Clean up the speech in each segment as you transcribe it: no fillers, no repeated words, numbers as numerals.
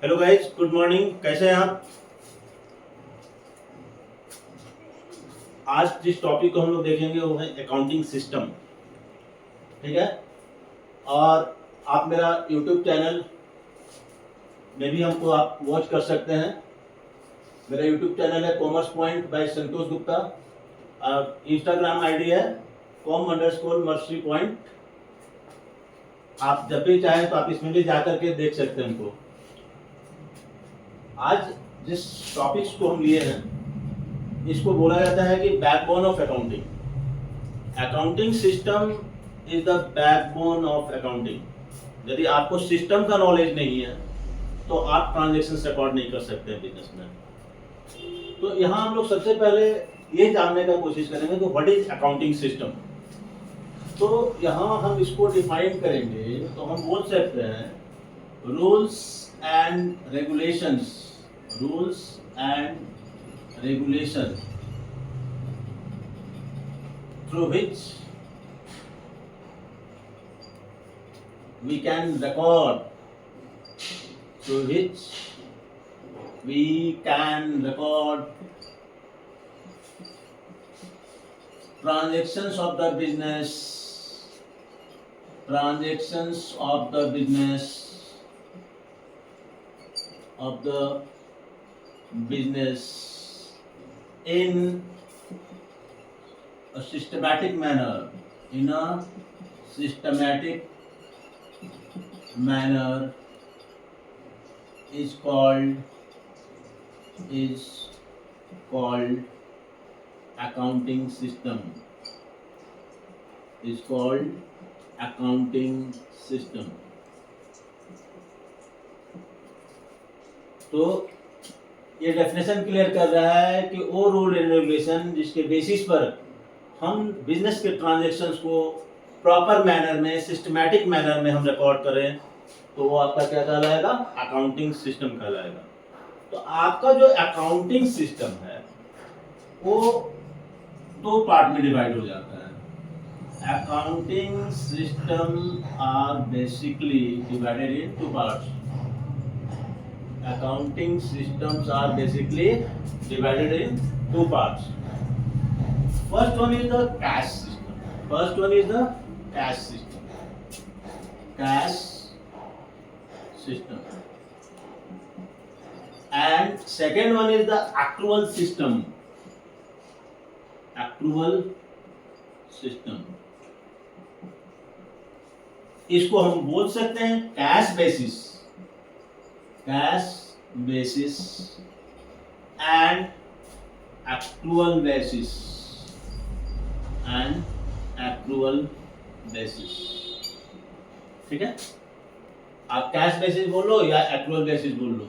Hello guys, good morning. कैसे हैं आप? आज जिस टॉपिक को हम लोग देखेंगे वो है अकाउंटिंग सिस्टम। ठीक है। और आप मेरा यूट्यूब चैनल में भी हमको आप वॉच कर सकते हैं। मेरा यूट्यूब चैनल है कॉमर्स पॉइंट बाय संतोष गुप्ता। और इंस्टाग्राम आईडी है com_mercy point। आप जब भी चाहें तो आप इसमें भी जा करके देख सकते हैं हमको। आज जिस टॉपिक्स को हम लिए हैं इसको बोला जाता है कि backbone of accounting. Accounting system is the backbone of accounting. यदि आपको सिस्टम का नॉलेज नहीं है तो आप ट्रांजैक्शन रिकॉर्ड नहीं कर सकते हैं बिजनेस में। तो यहाँ हम लोग सबसे पहले ये जानने का कोशिश करेंगे कि व्हाट इज अकाउंटिंग सिस्टम। तो यहाँ हम इसको डिफाइन करेंगे तो हम बोल सकते हैं rules and regulations. Rules and regulation through which we can record through which we can record transactions of the business in a systematic manner is called accounting system. तो ये डेफिनेशन क्लियर कर रहा है कि वो रूल एंड रेगुलेशन जिसके basis पर हम बिजनेस के ट्रांजैक्शंस को प्रॉपर मैनर में, सिस्टमैटिक मैनर में हम रिकॉर्ड करें तो वो आपका क्या कहलाएगा? अकाउंटिंग सिस्टम कहलाएगा। तो आपका जो अकाउंटिंग सिस्टम है वो दो पार्ट में डिवाइड हो जाता है। Accounting system are basically divided in two parts. Accounting systems are basically divided in two parts. First one is the cash system. And second one is the accrual system. इसको हम बोल सकते हैं cash basis and accrual basis। ठीक है, आप cash basis बोल लो या एक्रूअल बेसिस बोल लो।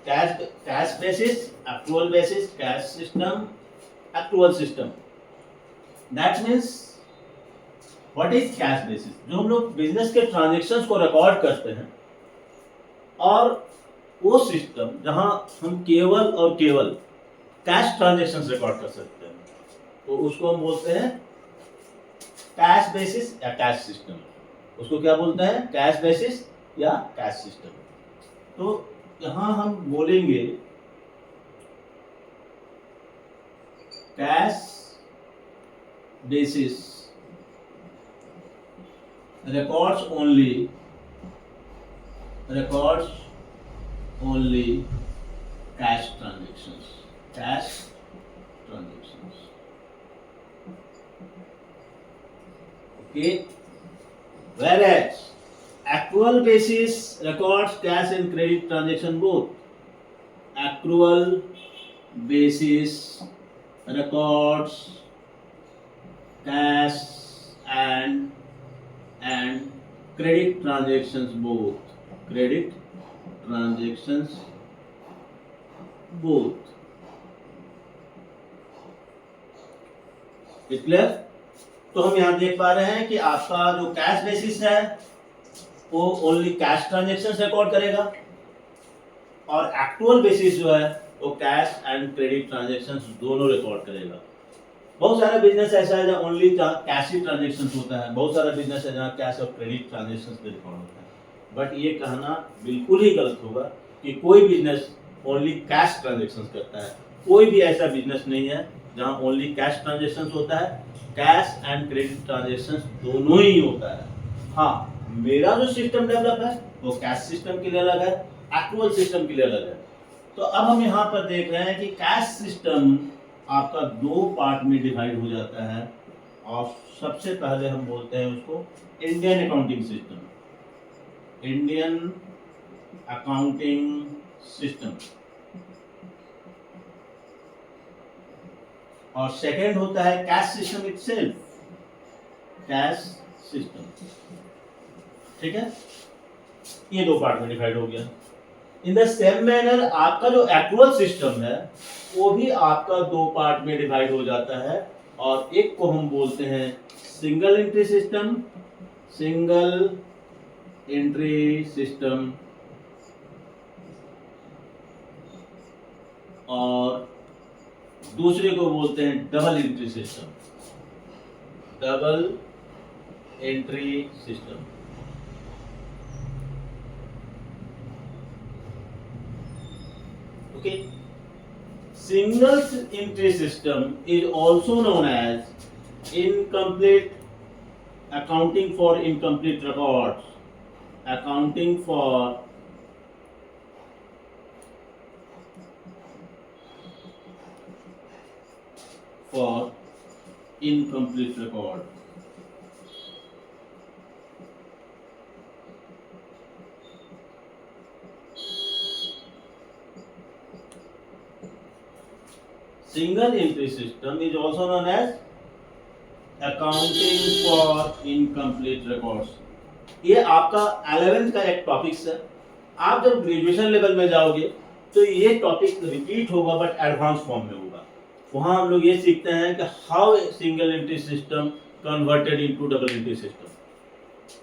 Cash basis, accrual basis, cash system, accrual system. That means what is cash basis? जो हम लोग बिजनेस के ट्रांजैक्शंस को रिकॉर्ड करते हैं और वो सिस्टम जहां हम केवल और केवल कैश ट्रांजैक्शंस रिकॉर्ड कर सकते हैं तो उसको हम बोलते हैं कैश बेसिस या कैश सिस्टम। उसको क्या बोलते हैं? कैश बेसिस या कैश सिस्टम। तो यहां हम बोलेंगे cash basis records only cash transactions. Okay. Whereas accrual basis records cash and credit transaction both. Accrual basis records cash and credit transactions both. Clear? तो हम यहाँ देख पा रहे हैं कि आपका जो कैश बेसिस है वो ओनली कैश ट्रांजैक्शंस रिकॉर्ड करेगा और एक्चुअल बेसिस जो है वो कैश एंड क्रेडिट ट्रांजैक्शंस दोनों रिकॉर्ड करेगा। बहुत सारा बिजनेस ऐसा है जहाँ ओनली कैश ही ट्रांजेक्शन होता है, बहुत सारा बिजनेस है जहाँ कैश और क्रेडिट ट्रांजेक्शन पे रिकॉर्ड होता है। बट ये कहना बिल्कुल ही गलत होगा कि कोई बिजनेस ओनली कैश ट्रांजेक्शन करता है। कोई भी ऐसा बिजनेस नहीं है जहां ओनली कैश ट्रांजेक्शन होता है। कैश एंड क्रेडिट ट्रांजेक्शन दोनों ही होता है। हाँ, मेरा जो सिस्टम डेवलप है वो कैश सिस्टम के लिए अलग है, एक्चुअल सिस्टम के लिए अलग है। तो अब हम यहाँ पर देख रहे हैं कि कैश सिस्टम आपका दो पार्ट में डिवाइड हो जाता है। और सबसे पहले हम बोलते हैं उसको Indian accounting system. Indian accounting system. और सेकंड होता है cash system itself, cash system. ठीक है, ये दो पार्ट में डिवाइड हो गया। इन द सेम मैनर आपका जो एक्चुअल सिस्टम है वो भी आपका दो पार्ट में डिवाइड हो जाता है। और एक को हम बोलते हैं single entry system, single entry system, और दूसरे को बोलते हैं double entry system, double entry system. Okay, single entry system is also known as incomplete accounting for incomplete records, accounting for incomplete record। Single entry system is also known as accounting for incomplete records। ये आपका 11th का एक topic है। आप जब graduation level में जाओगे तो ये टॉपिक रिपीट होगा बट एडवांस फॉर्म में होगा। वहां हम लोग ये सीखते हैं कि how single entry system converted into double entry system.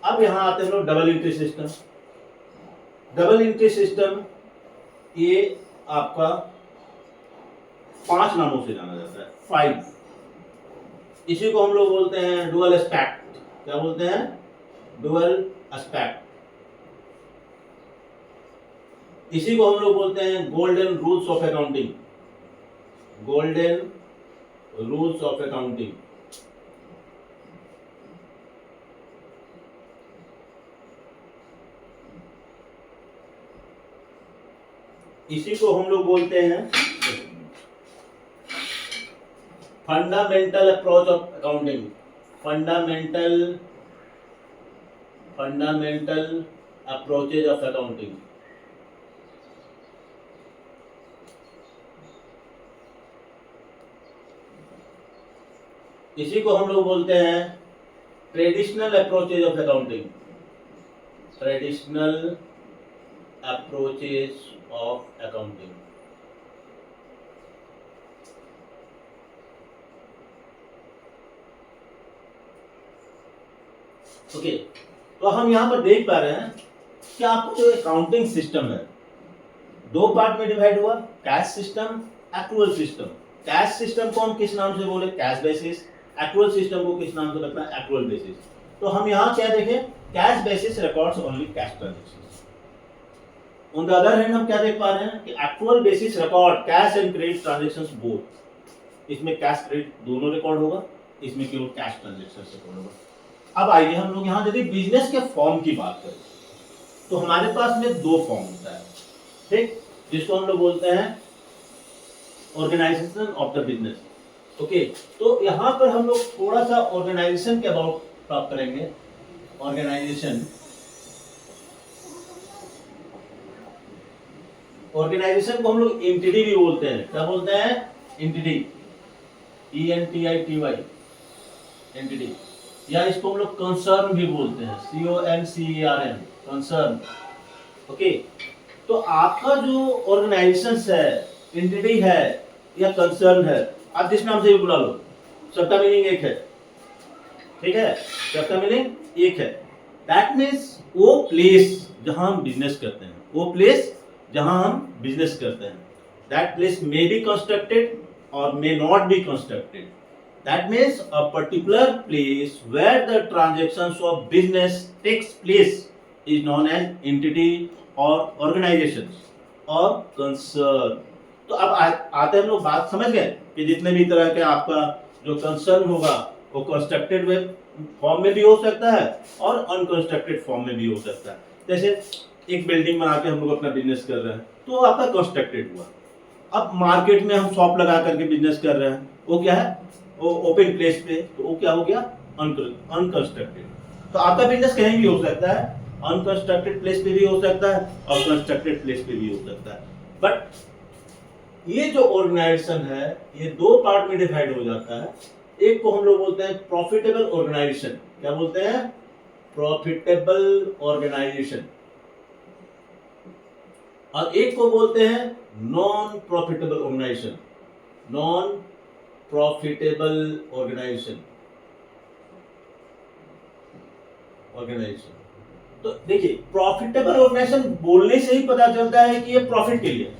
अब यहाँ आते हैं लोग double entry system. Double entry system ये आपका 5 नामों से जाना जाता है, 5। इसी को हम लोग बोलते हैं डुअल एस्पेक्ट। क्या बोलते हैं? Dual aspect. इसी को हम लोग बोलते हैं golden rules of accounting, golden rules of accounting. इसी को हम लोग बोलते हैं fundamental approach of accounting, fundamental approaches of accounting. इसी को हम लोग बोलते हैं traditional approaches of accounting, traditional approaches of accounting. Okay, तो हम यहां पर देख पा रहे हैं कि आपको जो अकाउंटिंग सिस्टम है दो पार्ट में डिवाइड हुआ, cash system, actual system. Cash system को हम किस नाम से बोले? Cash basis. एक्चुअल सिस्टम को किस नाम से रखना है? Actual basis. तो हम यहाँ क्या देखें? Cash basis records only cash transactions. On the other hand हम क्या देख पा रहे हैं कि actual basis record cash and credit transactions both. इसमें कैश क्रेडिट दोनों रिकॉर्ड होगा, इसमें केवल कैश ट्रांजैक्शंस रिकॉर्ड होगा। अब आइए हम लोग यहाँ यदि बिजनेस के फॉर्म की बात करें तो हमारे पास में दो फॉर्म होता है, ठीक, जिसको हम लोग बोलते हैं organisation of the business. Okay, तो यहाँ पर हम लोग थोड़ा सा ऑर्गेनाइजेशन के अबाउट टॉक करेंगे। ऑर्गेनाइजेशन को हम लोग एंटिटी भी बोलते हैं। क्या बोलते हैं? Entity, ENTITY, entity. या इसको हम लोग कंसर्न भी बोलते हैं, CONCERN, कंसर्न। ओके, तो आपका जो ऑर्गेनाइजेशन है, एंटिटी है या कंसर्न है, आप जिस नाम से भी बुला लो, सबका मीनिंग एक है, ठीक है, सबका मीनिंग एक है। दैट मीन्स वो प्लेस जहां हम बिजनेस करते हैं, वो प्लेस जहां हम बिजनेस करते हैं, that place may be constructed और may not be constructed. That means a particular place where the transactions of business takes place is known as entity or organizations. और कंसर्न। तो अब आते हम लोग बात समझ गए कि जितने भी तरह के आपका जो कंसर्न होगा वो कंस्ट्रक्टेड फॉर्म में भी हो सकता है और अनकंस्ट्रक्टेड फॉर्म में भी हो सकता है। जैसे एक बिल्डिंग बना के हम लोग अपना बिजनेस कर रहे हैं तो वो आपका कंस्ट्रक्टेड हुआ। अब मार्केट में हम शॉप लगा करके बिजनेस कर रहे हैं, वो क्या है, वो ओपन प्लेस पे, तो वो क्या हो गया, अनकंस्ट्रक्टेड। तो आपका बिजनेस कहीं भी हो सकता है, अनकंस्ट्रक्टेड प्लेस पे भी हो सकता है और कंस्ट्रक्टेड प्लेस पे भी हो सकता है। बट ये जो ऑर्गेनाइजेशन है ये दो पार्ट में डिवाइड हो जाता है। एक को हम लोग बोलते हैं प्रॉफिटेबल ऑर्गेनाइजेशन। क्या बोलते हैं? Profitable organisation. और एक को बोलते हैं non profitable organisation. Non profitable organisation. तो देखिए, प्रॉफिटेबल ऑर्गेनाइजेशन बोलने से ही पता चलता है कि ये प्रॉफिट के लिए,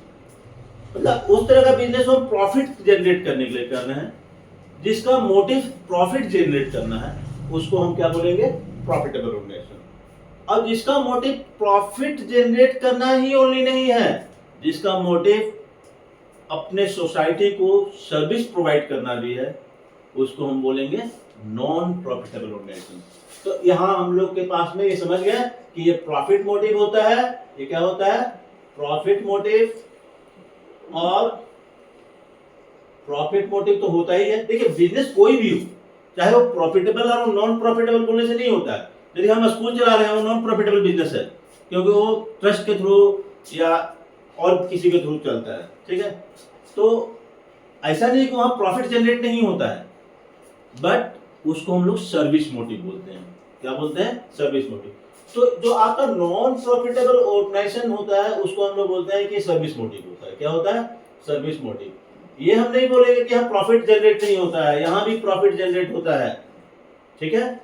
मतलब उस तरह का बिजनेस हम प्रॉफिट जनरेट करने के लिए कर रहे हैं, जिसका मोटिव प्रॉफिट जनरेट करना है, उसको हम क्या बोलेंगे? Profitable organisation. अब जिसका मोटिव प्रॉफिट जनरेट करना ही ओनली नहीं है, जिसका मोटिव अपने सोसाइटी को सर्विस प्रोवाइड करना भी है, उसको हम बोलेंगे नॉन प्रॉफिटेबल ऑर्गेनाइजेशन। तो यहां हम लोग के पास में ये समझ गए कि ये प्रॉफिट मोटिव होता है। ये क्या होता है? Profit motive. और प्रॉफिट मोटिव तो होता ही है। देखिए, बिजनेस कोई भी हो, चाहे वो प्रॉफिटेबल और नॉन प्रॉफिटेबल बोलने से नहीं होता है। यदि हम स्कूल चला रहे हैं वो नॉन प्रॉफिटेबल बिजनेस है, क्योंकि वो ट्रस्ट के थ्रू या और किसी के थ्रू चलता है, ठीक है। तो ऐसा नहीं कि वहां प्रॉफिट जनरेट नहीं होता है, बट उसको हम लोग सर्विस मोटिव बोलते हैं। क्या बोलते हैं? Service motive. तो जो आपका नॉन प्रॉफिटेबल ऑर्गेनाइजेशन होता है उसको हम लोग बोलते हैं कि सर्विस मोटिव होता है। क्या होता है? Service motive. ये हम नहीं बोलेंगे कि यहाँ प्रॉफिट जनरेट नहीं होता है, यहां भी प्रॉफिट जनरेट होता है, ठीक है।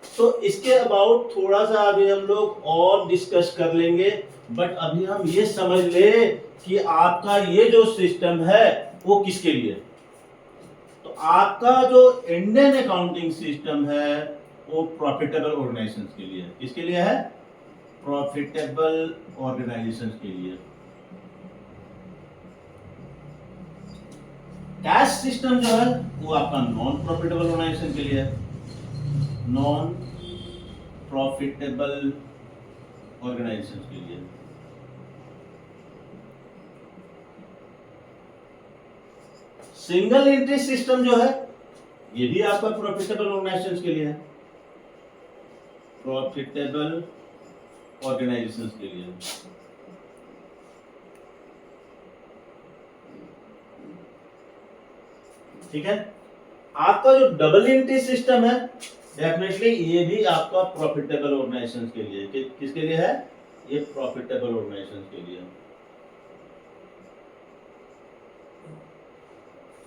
तो इसके अबाउट थोड़ा सा अभी हम लोग और डिस्कस कर लेंगे, बट अभी हम ये समझ ले कि आपका ये जो सिस्टम है वो किसके लिए। तो आपका जो इंडियन अकाउंटिंग सिस्टम है वो प्रॉफिटेबल ऑर्गेनाइजेशन के लिए है। किसके लिए है? प्रॉफिटेबल ऑर्गेनाइजेशन के लिए। कैश सिस्टम जो है वो आपका नॉन प्रॉफिटेबल ऑर्गेनाइजेशन के लिए है। नॉन प्रॉफिटेबल ऑर्गेनाइजेशन के लिए। सिंगल एंट्री सिस्टम जो है ये भी आपका प्रॉफिटेबल ऑर्गेनाइजेशन के लिए है। प्रॉफिटेबल ऑर्गेनाइजेशन के लिए। ठीक है। आपका जो डबल एंट्री सिस्टम है डेफिनेटली ये भी आपका प्रॉफिटेबल ऑर्गेनाइजेशन के लिए। किसके लिए है? ये प्रॉफिटेबल ऑर्गेनाइजेशन के लिए।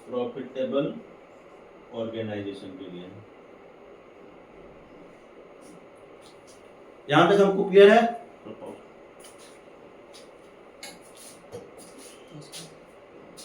प्रॉफिटेबल ऑर्गेनाइजेशन के लिए। यहां तक हमको क्लियर है?